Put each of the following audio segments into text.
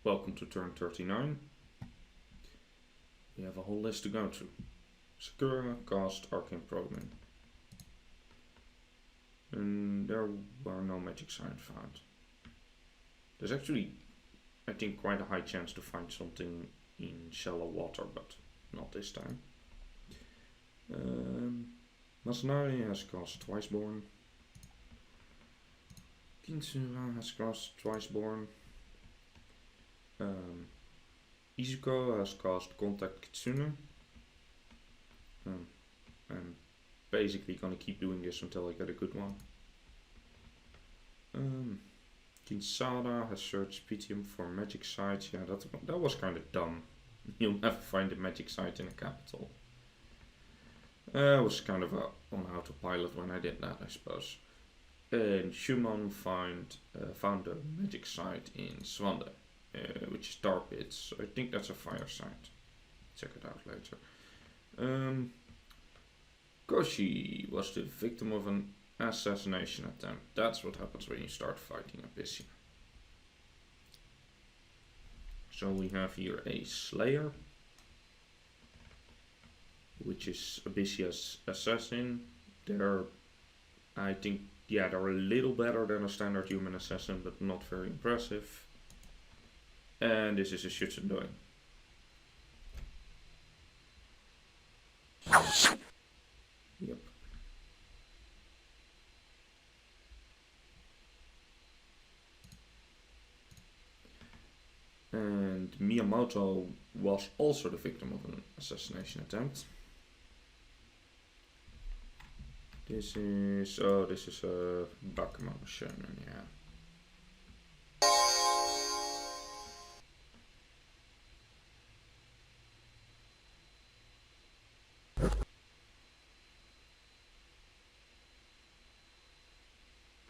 welcome to turn 39. We have a whole list to go through. Sakura, Cast, Arcane Programming. And there are no magic signs found. There's actually, I think, quite a high chance to find something in shallow water, but not this time. Masanari has cast Twiceborn. Kinsura has cast Twiceborn. Izuko has cast Contact Kitsune. I'm basically gonna keep doing this until I get a good one. Kinsada has searched Pitium for magic sites. Yeah, that was kind of dumb. You'll never find a magic site in a capital. I was kind of on autopilot when I did that, I suppose. And Shumon found a magic site in Swande, which is Tar Pits. I think that's a fire site. Check it out later. Koshi was the victim of an assassination attempt. That's what happens when you start fighting Abyssia. So we have here a Slayer, which is Abyssia's assassin. I think, they're a little better than a standard human assassin, but not very impressive. And this is a Shutsundoi. Yep. And Miyamoto was also the victim of an assassination attempt. This is a Bakuman Shonen, yeah.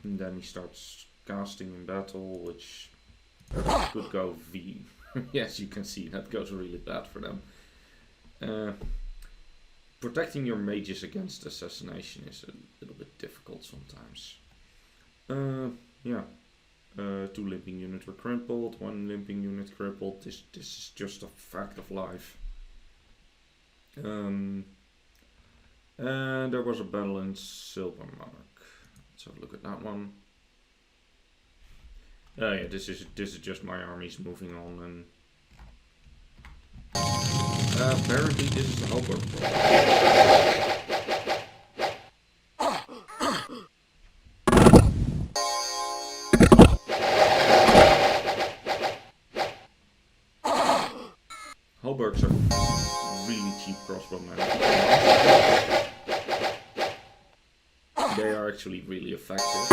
And then he starts casting in battle, which could go V. Yes, you can see that goes really bad for them. Protecting your mages against assassination is a little bit difficult sometimes. Yeah. 2 limping units were crippled, 1 limping unit crippled. This is just a fact of life. And there was a battle in Silver Monarch. Let's have a look at that one. Yeah, this is just my armies moving on, and apparently this is a helper. Halberds are really cheap crossbowmen. They are actually really effective.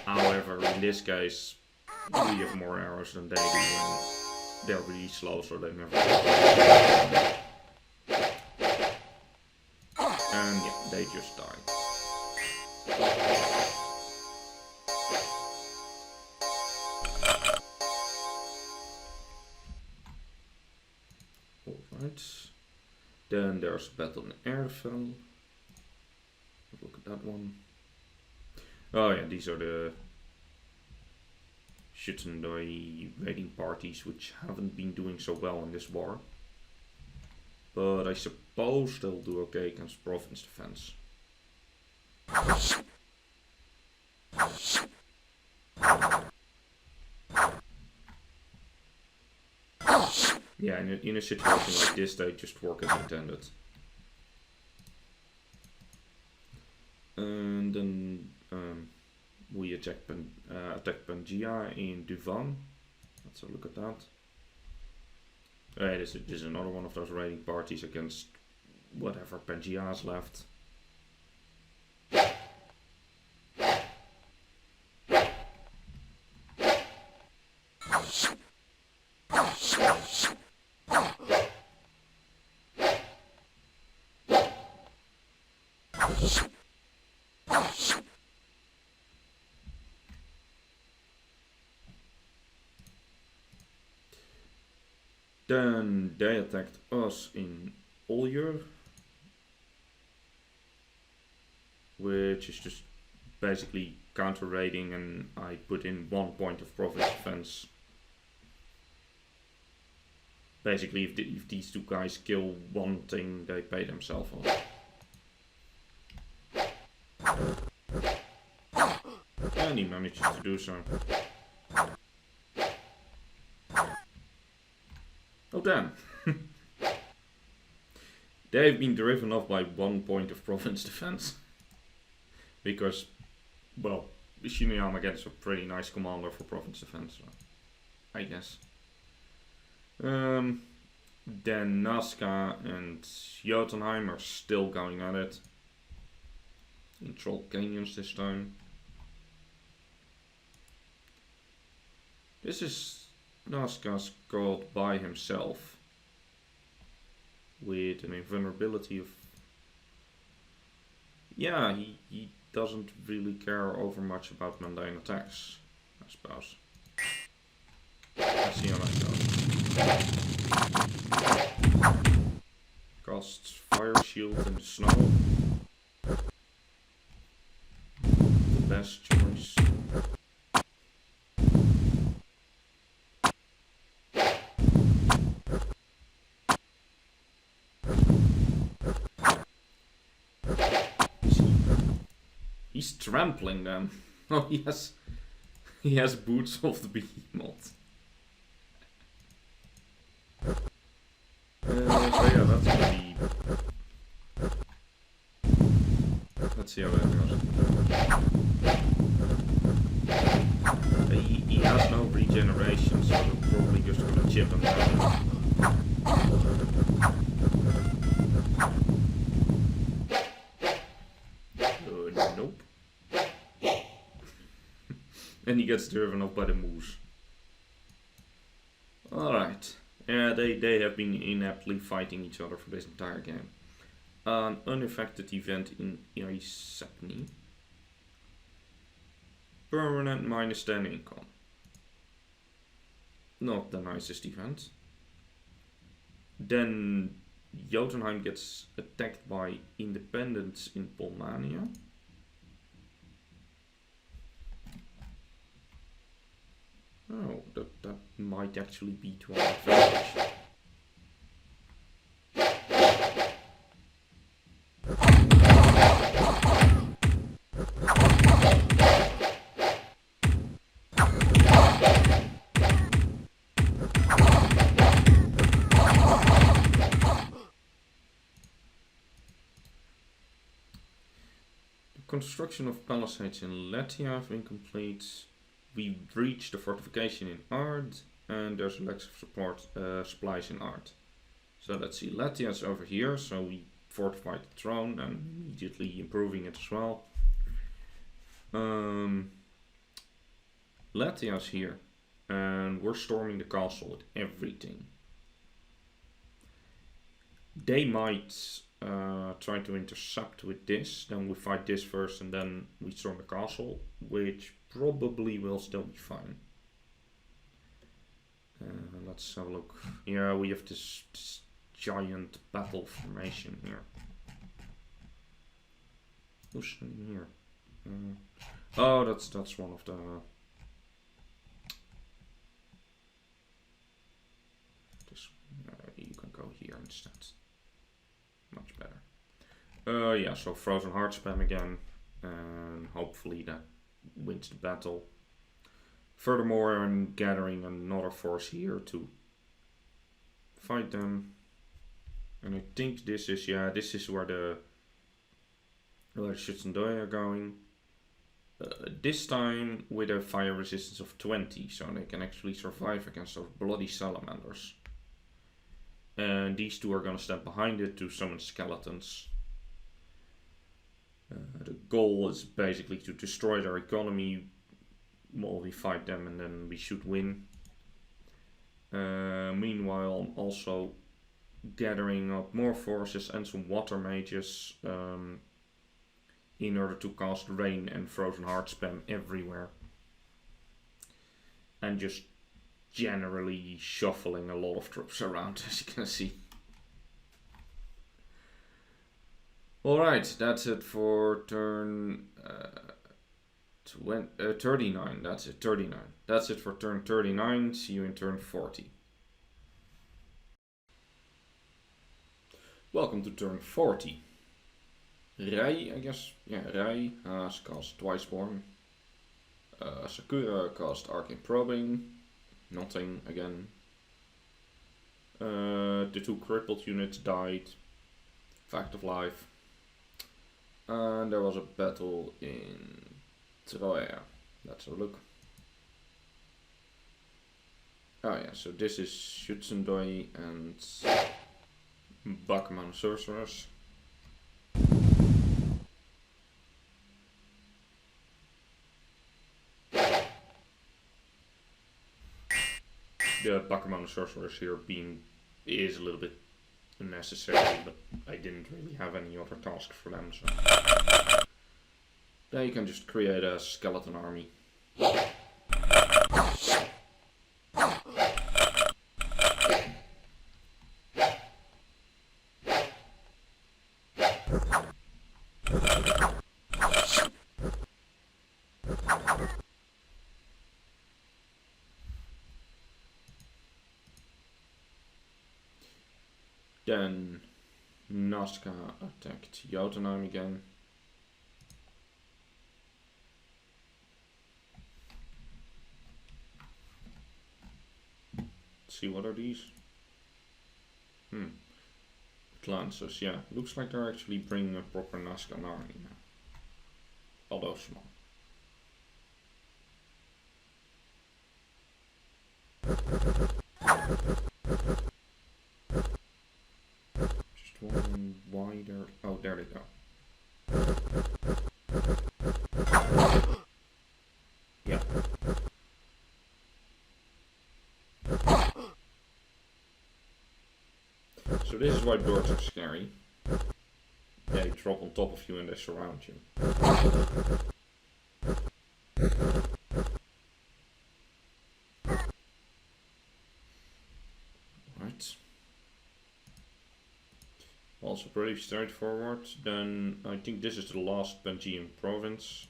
However, in this case, we have more arrows than they do, and they're really slow, so they never. And yeah, they just die. Alright. Then there's a battle in Airfell. Look at that one. Oh yeah, these are the Shutsundoi raiding parties, which haven't been doing so well in this war. But I suppose they'll do okay against province defense. Yeah, in a situation like this, they just work as intended. And then we attack Pangea in Duvan. Let's have a look at that. This is another one of those raiding parties against whatever Pangea has left. Then they attacked us in Olyur, which is just basically counter raiding and I put in 1 point of province defense. Basically, if these two guys kill one thing, they pay themselves off. And he manages to do so. Oh damn! They've been driven off by 1 point of province defense. Because, well, Shinuyama gets a pretty nice commander for province defense, so I guess. Then Nazca and Jotunheim are still going at it. In Troll Canyons this time. This is Nazca's god by himself. With an invulnerability of... Yeah, he doesn't really care over much about mundane attacks, I suppose. Let's see how that goes. Casts Fire Shield in the snow. The best choice. He's trampling them. Oh, he has boots of the behemoth. So yeah, that's gonna be... Let's see how that goes. He has no regeneration, so they're probably just gonna chip him down. Nope. And he gets driven off by the moose. Alright. Yeah, they have been ineptly fighting each other for this entire game. An unaffected event in Irisapni. Permanent -10 income. Not the nicest event. Then Jotunheim gets attacked by independents in Polmania. Oh, that might actually be to our advantage. Construction of palisades in Latia have been complete. We reached the fortification in Ard, and there's a lack of support supplies in Ard. So let's see, Latia's over here, so we fortified the throne and immediately improving it as well. Latia's here, and we're storming the castle with everything. They might try to intercept with this, then we fight this first and then we storm the castle, which probably will still be fine. Let's have a look. Yeah, we have this giant battle formation here. Who's in here? Oh, that's one of the... you can go here instead. Much better. Yeah, so Frozen Heart spam again, and hopefully that wins the battle. Furthermore, I'm gathering another force here to fight them. And I think this is, yeah, this is where the Shutsundoi are going. This time with a fire resistance of 20, so they can actually survive against those bloody salamanders. And these two are going to stand behind it to summon skeletons. The goal is basically to destroy their economy while we fight them, and then we should win. Meanwhile, I'm also gathering up more forces and some water mages in order to cast rain and Frozen Heart spam everywhere. And just generally shuffling a lot of troops around, as you can see. Alright, that's it for turn 39, that's it, 39. That's it for turn 39, see you in turn 40. Welcome to turn 40. Rai, I guess, yeah, Rai has cast Twiceborn. Sakura cast Arcane Probing, nothing again. The 2 crippled units died, fact of life. And there was a battle in Troya. Let's have a look. Oh yeah, so this is Shutsundoi and Bakuman Sorcerers. The Bakuman Sorcerers here is a little bit unnecessary, but I didn't really have any other task for them, so then you can just create a skeleton army. Then Nazca attacked Jotunheim again. Let's see, what are these? Lancers, yeah. Looks like they're actually bringing a proper Nazca army now. Although small. Just one wider. Oh, there they go. Yeah. So this is why birds are scary. They drop on top of you and they surround you. Right. Also pretty straightforward. Then I think this is the last Pangean province.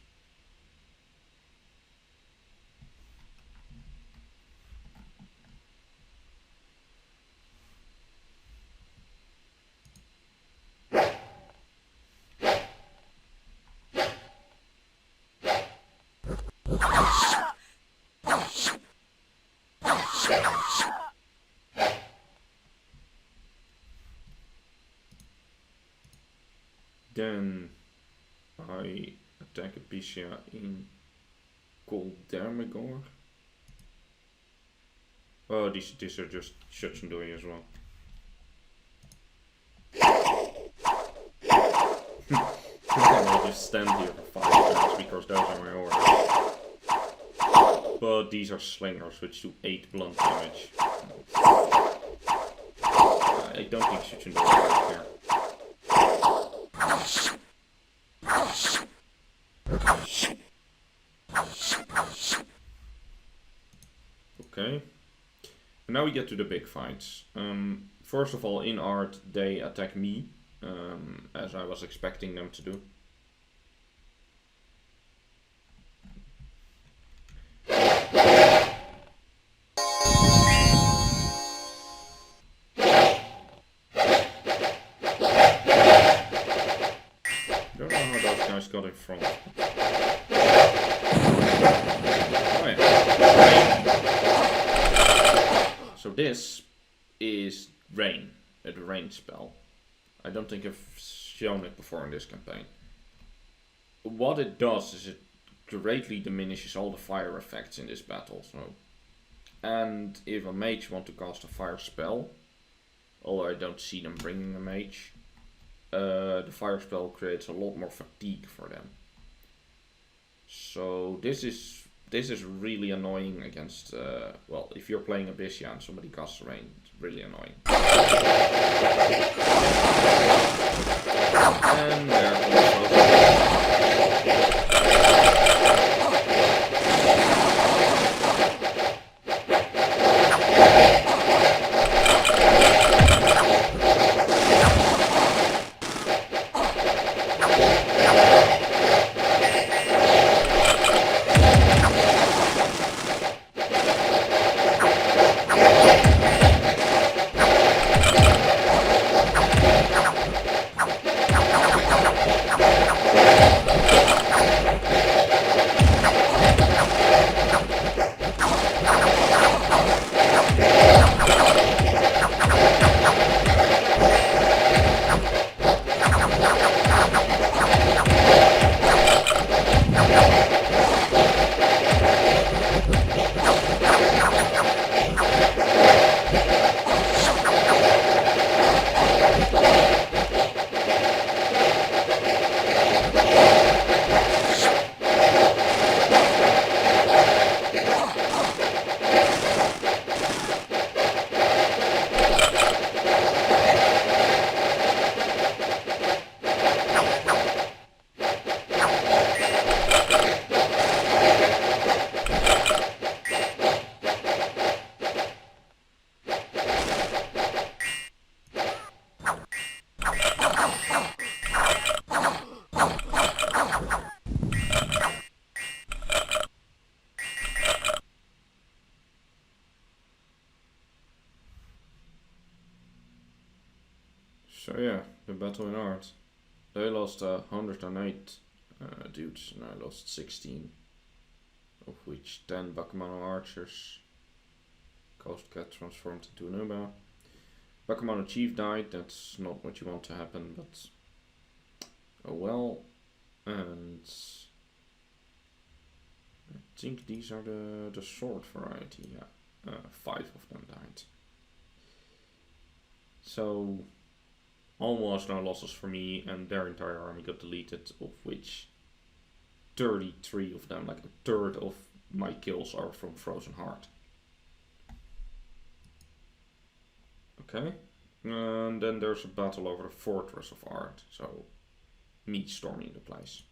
Then I attack Epicia in Koldermegor. Oh, these are just Shutsundoi as well. I'll just stand here for 5 turns because those are my orders. But these are slingers which do 8 blunt damage. I don't think Shutsundoi is here. Okay, and now we get to the big fights. First of all, in art they attack me, as I was expecting them to do. Don't know how those guys got in front. Oh yeah. So this is Rain, the rain spell. I don't think I've shown it before in this campaign. What it does is it greatly diminishes all the fire effects in this battle. So, and if a mage wants to cast a fire spell, although I don't see them bringing a mage, the fire spell creates a lot more fatigue for them. So this is really annoying against, well, if you're playing Abyssia and somebody casts rain, it's really annoying. And there battle in art. They lost 108 dudes, and I lost 16. Of which 10 Bakumono archers. Ghost Cat transformed into an Uba. Bakumono Chief died, that's not what you want to happen, but oh well. And I think these are the sword variety, yeah. 5 of them died. So almost no losses for me, and their entire army got deleted, of which 33 of them, like a third of my kills, are from Frozen Heart. Okay, and then there's a battle over the Fortress of Art, so me storming the place.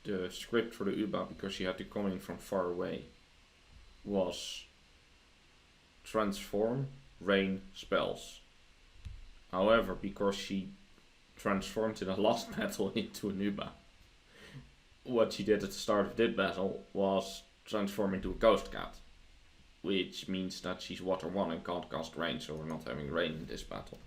The script for the Uba, because she had to come in from far away, was transform, rain, spells. However, because she transformed in the last battle into an Uba, what she did at the start of this battle was transform into a Ghost Cat, which means that she's water 1 and can't cast rain, so we're not having rain in this battle.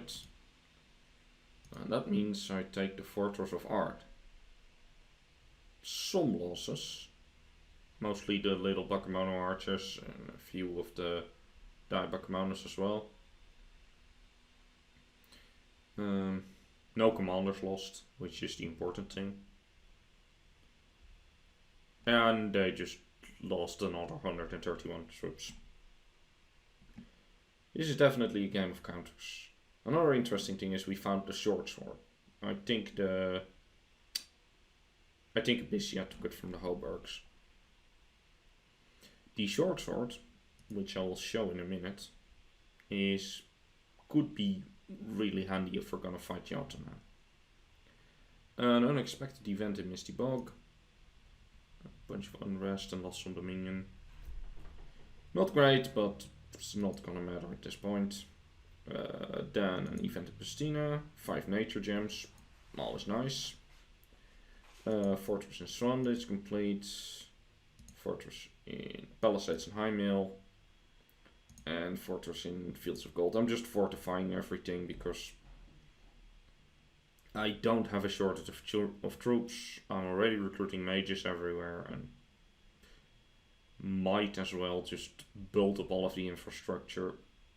Right. And that means I take the Fortress of Art. Some losses. Mostly the little Bakemono archers and a few of the Die Bakemonos as well. No commanders lost, which is the important thing. And they just lost another 131 troops. This is definitely a game of counters. Another interesting thing is we found the short sword. I think Abyssia took it from the Hoburgs. The short sword, which I will show in a minute, could be really handy if we're gonna fight Jotunheim. An unexpected event in Misty Bog. A bunch of unrest and loss from Dominion. Not great, but it's not gonna matter at this point. Then an event in Pristina, 5 nature gems, always nice. Fortress in Stranded complete. Fortress in Palisades and High Mill. And Fortress in Fields of Gold. I'm just fortifying everything because I don't have a shortage of troops. I'm already recruiting mages everywhere and might as well just build up all of the infrastructure.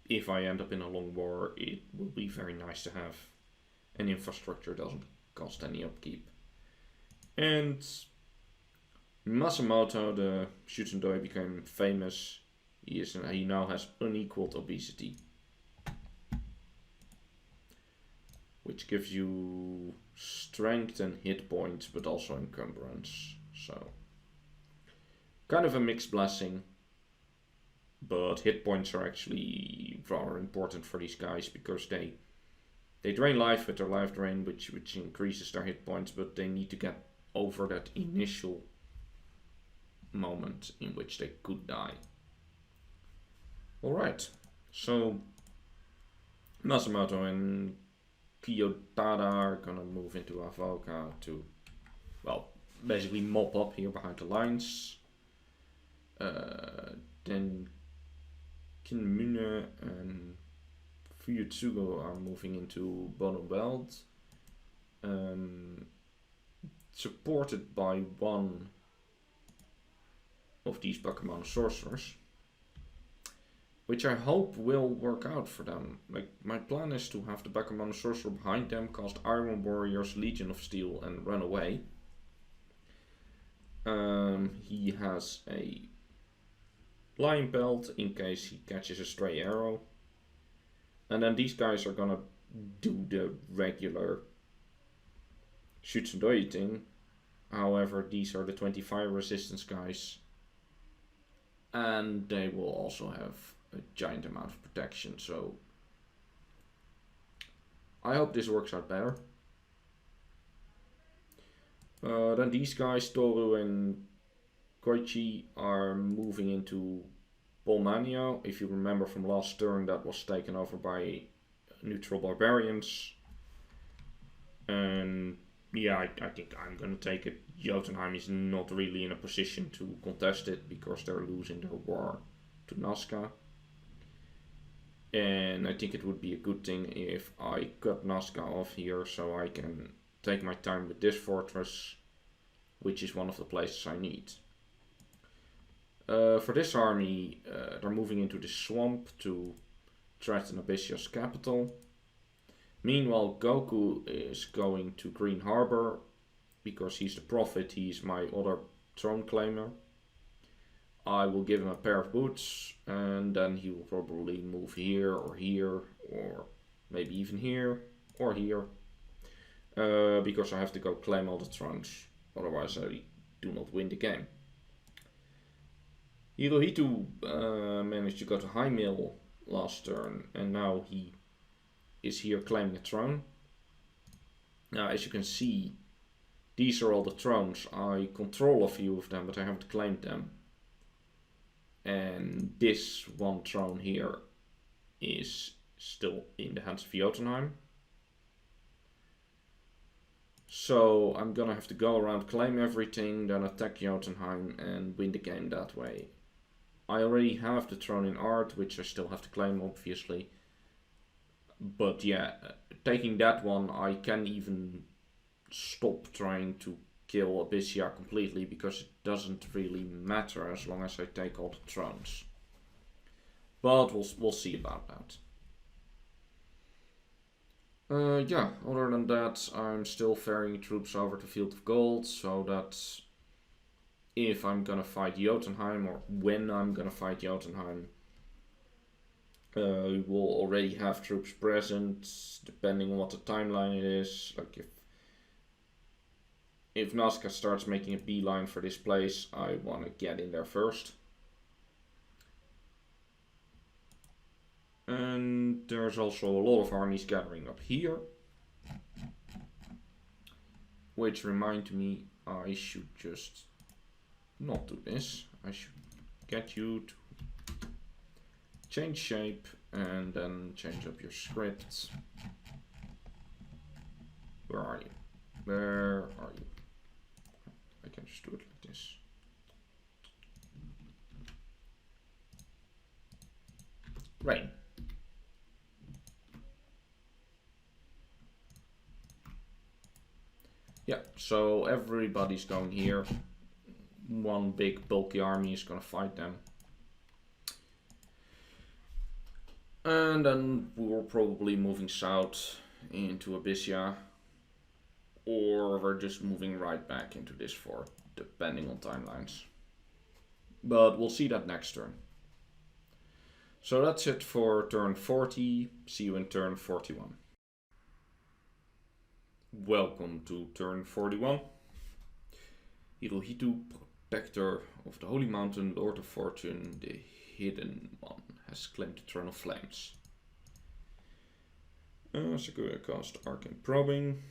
If I end up in a long war, it will be very nice to have an infrastructure that doesn't cost any upkeep. And Masamoto, the Shutsundoi, became famous. He now has unequaled obesity, which gives you strength and hit points, but also encumbrance. So, kind of a mixed blessing. But hit points are actually rather important for these guys because they drain life with their life drain, which increases their hit points, but they need to get over that initial moment in which they could die. Alright, so Masamoto and Kiyotada are gonna move into Avoka to, well, basically mop up here behind the lines. Then Kinmune and Fuyutsugo are moving into Bono Belt, supported by one of these Bakemono sorcerers, which I hope will work out for them. Like, my plan is to have the Bakemono sorcerer behind them cast Iron Warriors, Legion of Steel, and run away. He has a Lion Belt in case he catches a stray arrow. And then these guys are gonna do the regular Shutsundoi thing. However, these are the 25 resistance guys. And they will also have a giant amount of protection, so I hope this works out better. Then these guys, Toru and Koichi, are moving into Polmanio. If you remember from last turn, that was taken over by neutral barbarians. And yeah, I think I'm gonna take it. Jotunheim is not really in a position to contest it because they're losing their war to Nazca. And I think it would be a good thing if I cut Nazca off here so I can take my time with this fortress, which is one of the places I need. For this army, they're moving into the swamp to threaten Abyssia's capital. Meanwhile, Goku is going to Green Harbor because he's the prophet, he's my other throne claimer. I will give him a pair of boots and then he will probably move here or maybe even here or here because I have to go claim all the thrones, otherwise I do not win the game. Hirohito managed to go to High Mill last turn and now he is here claiming a throne. Now, as you can see, these are all the thrones. I control a few of them, but I haven't claimed them. And this one throne here is still in the hands of Jotunheim. So I'm gonna have to go around, claim everything, then attack Jotunheim and win the game that way. I already have the throne in art, which I still have to claim, obviously. But yeah, taking that one, I can even stop trying to kill Abyssia completely because it doesn't really matter as long as I take all the thrones. But we'll see about that. Yeah, other than that, I'm still ferrying troops over to Field of Gold, so that if I'm gonna fight Jotunheim, or when I'm gonna fight Jotunheim, we will already have troops present, depending on what the timeline it is. Like if Nazca starts making a beeline for this place, I want to get in there first. And there's also a lot of armies gathering up here. Which remind me, I should just not do this. I should get you to change shape and then change up your scripts. Where are you? Where are you? I can just do it like this. Rain. Yeah, so everybody's going here. One big bulky army is gonna fight them. And then we're probably moving south into Abyssia. Or we're just moving right back into this fort, depending on timelines. But we'll see that next turn. So that's it for turn 40. See you in turn 41. Welcome to turn 41. Hirohito, Protector of the Holy Mountain, Lord of Fortune, the Hidden One, has claimed the Throne of Flames. Sakura cast Arcane Probing.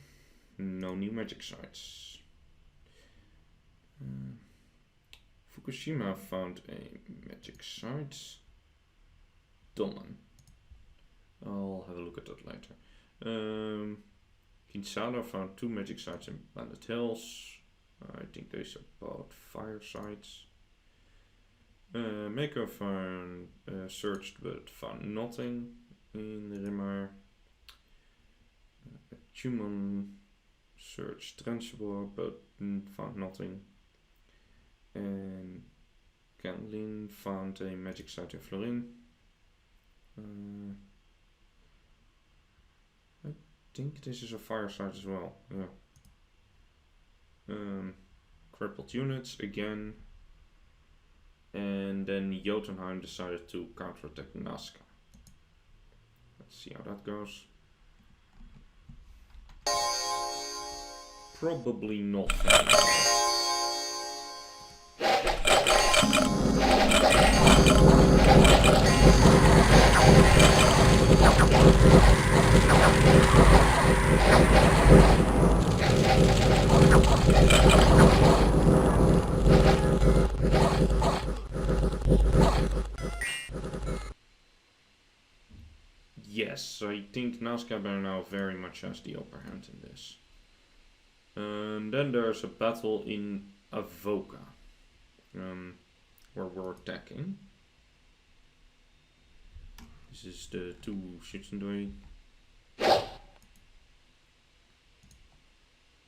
No new magic sites. Fukushima found a magic site. Doman. I'll have a look at that later. Kinsada found 2 magic sites in Bandit Hills. I think these are both fire sites. Mako found searched but found nothing in Rimar. Chumon searched Transport but found nothing. And Canlin found a magic site in Florin. I think this is a fire site as well, yeah. Crippled units again. And then Jotunheim decided to counterattack Nazca. Let's see how that goes. Probably not very well. Yes, I think Nazca now very much has the upper hand in this. And then there's a battle in Avoca, where we're attacking. This is the 2 Shutsundoi.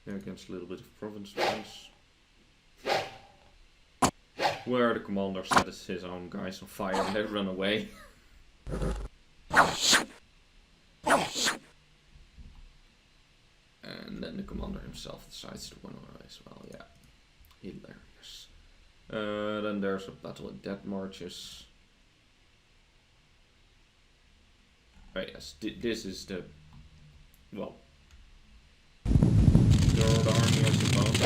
Against a little bit of province space. Where the commander sets his own guys on fire and they run away. And then the commander himself decides to run away as well, yeah. Hilarious. Then there's a battle in Dead Marches. Oh yes, this is the, well, third army I suppose.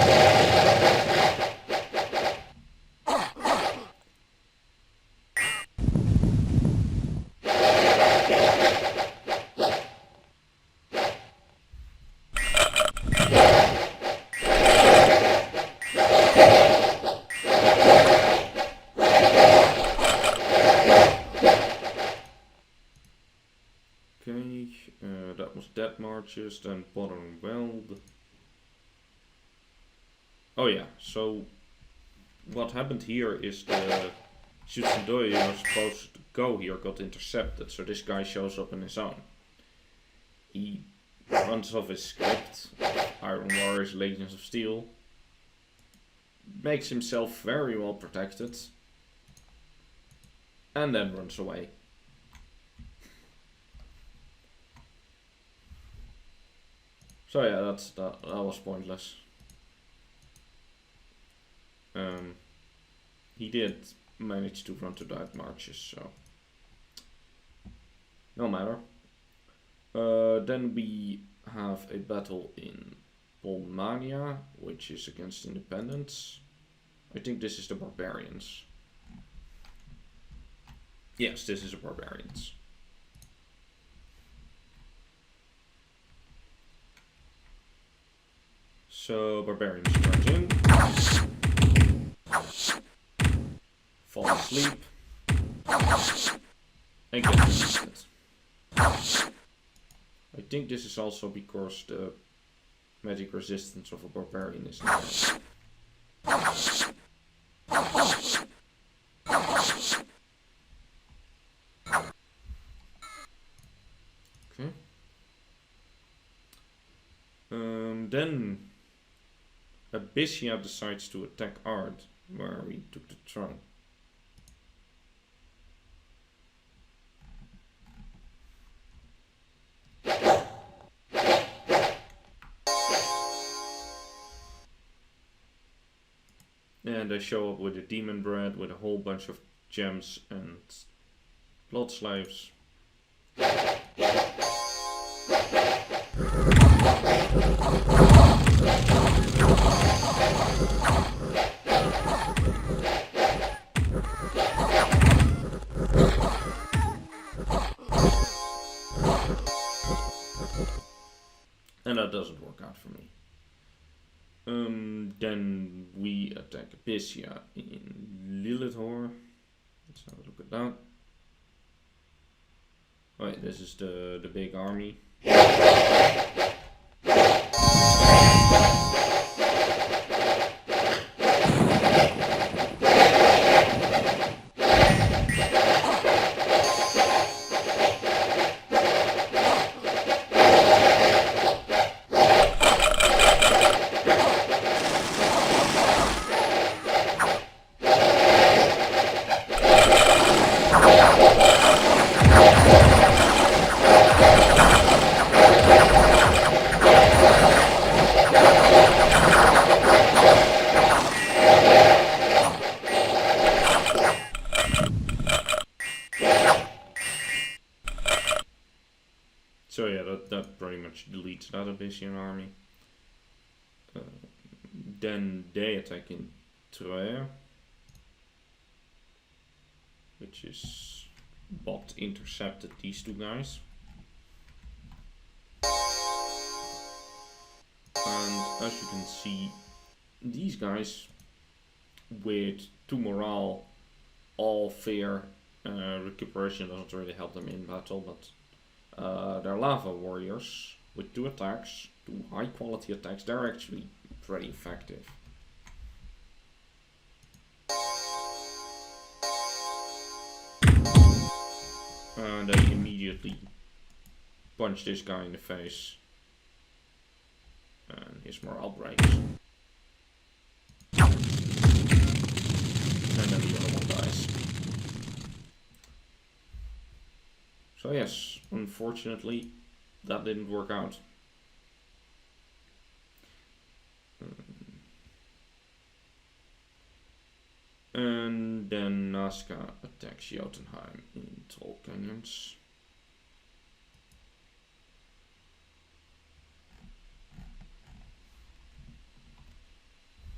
That was Dead Marches, then Bottom Weld. Oh yeah, so what happened here is the Shutsundoi who was supposed to go here got intercepted, so this guy shows up on his own. he runs off his script, Iron Warriors, Legends of Steel, makes himself very well protected, and then runs away. So yeah, that was pointless. He did manage to run to dive marches, so no matter. Then we have a battle in Polmania, which is against independents. I think this is the barbarians. Yes, this is the barbarians. So barbarians charge in, fall asleep, and get defeated. I think this is also because the magic resistance of a barbarian is not. Okay. Then Abyssia decides to attack Ard, where we took the throne. And they show up with a demon bread, with a whole bunch of gems and blood slaves. And that doesn't work out for me. Then we attack Abyssia in Lilithor. Let's have a look at that. Oh yeah, this is the big army. So yeah, that pretty much deletes that Abyssian army. Then they attack in Troer, which is Bot intercepted these two guys. And as you can see, these guys with 2 morale, all fear, recuperation doesn't really help them in battle, but they're lava warriors with 2 attacks, 2 high quality attacks. They're actually pretty effective. And they immediately punch this guy in the face, and his morale breaks. And then the other one dies. So yes, unfortunately, that didn't work out. And then Nazca attacks Jotunheim in Troll Canyons.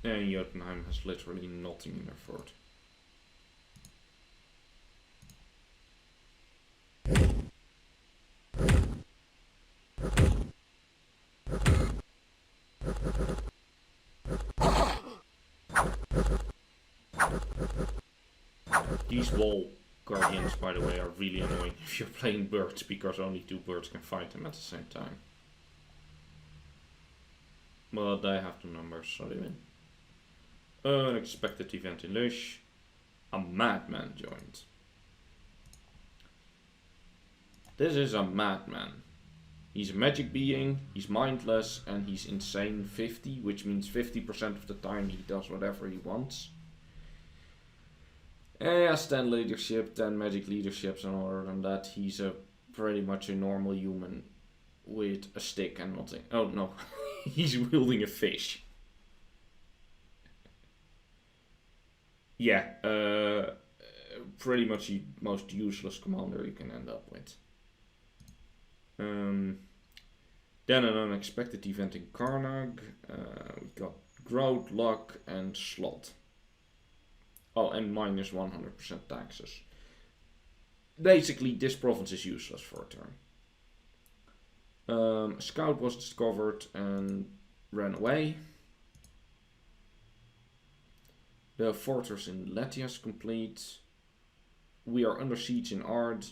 And Jotunheim has literally nothing in their fort. These wall guardians, by the way, are really annoying if you're playing birds, because only 2 birds can fight them at the same time. But they have the numbers, so they win. Unexpected event in Lush. A madman joined. This is a madman. He's a magic being, he's mindless, and he's insane 50, which means 50% of the time he does whatever he wants. And he has 10 leadership, 10 magic leaderships, and other than that, he's pretty much a normal human with a stick and nothing. Oh no, he's wielding a fish. Yeah, pretty much the most useless commander you can end up with. Then an unexpected event in Karnag. We got growth, luck, and slot. Oh, and minus 100% taxes. Basically, this province is useless for a turn. A scout was discovered and ran away. The fortress in Latias is complete. We are under siege in Ard.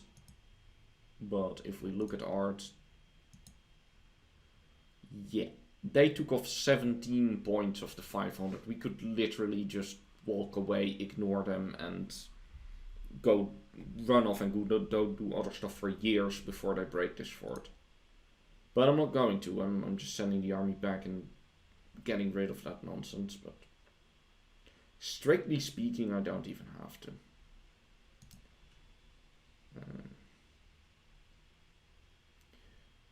But if we look at Ard, yeah, they took off 17 points of the 500. We could literally just walk away, ignore them, and go run off and go do other stuff for years before they break this fort. But I'm not going to. I'm just sending the army back and getting rid of that nonsense. But strictly speaking, I don't even have to.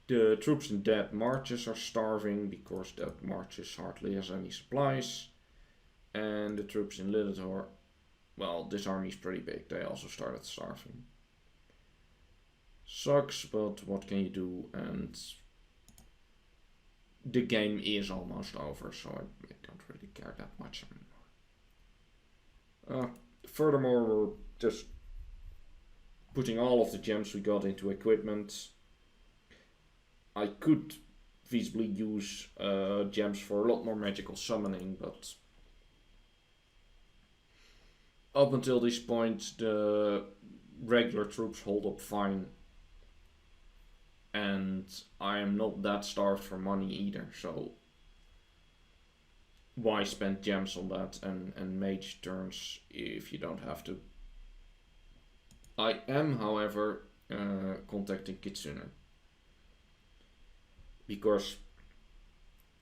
The troops in Dead Marches are starving because Dead Marches hardly has any supplies. And the troops in Lilithor, well, this army is pretty big. They also started starving. Sucks, but what can you do? And the game is almost over, so I don't really care that much anymore. Furthermore, we're just putting all of the gems we got into equipment. I could feasibly use gems for a lot more magical summoning, but up until this point the regular troops hold up fine. And I am not that starved for money either, so why spend gems on that and mage turns if you don't have to? I am, however, contacting Kitsune. Because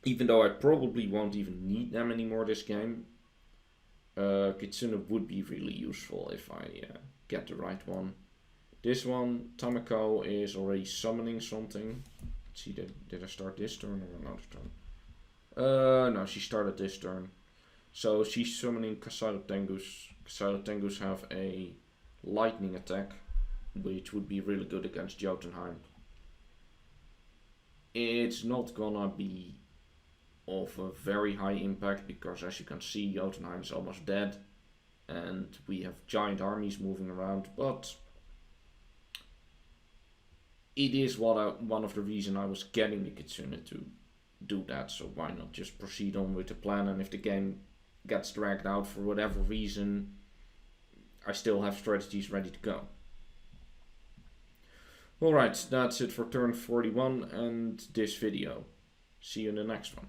even though I probably won't even need them anymore this game, Kitsune would be really useful if I get the right one. This one, Tamako, is already summoning something. Let's see, did I start this turn or another turn? No, she started this turn. So she's summoning Kasado Tengus. Kasado Tengus have a lightning attack, which would be really good against Jotunheim. It's not gonna be of a very high impact because, as you can see, Jotunheim is almost dead and we have giant armies moving around, but it is one of the reasons I was getting the Kitsune to do that, so why not just proceed on with the plan, and if the game gets dragged out for whatever reason, I still have strategies ready to go. Alright, that's it for turn 41 and this video. See you in the next one.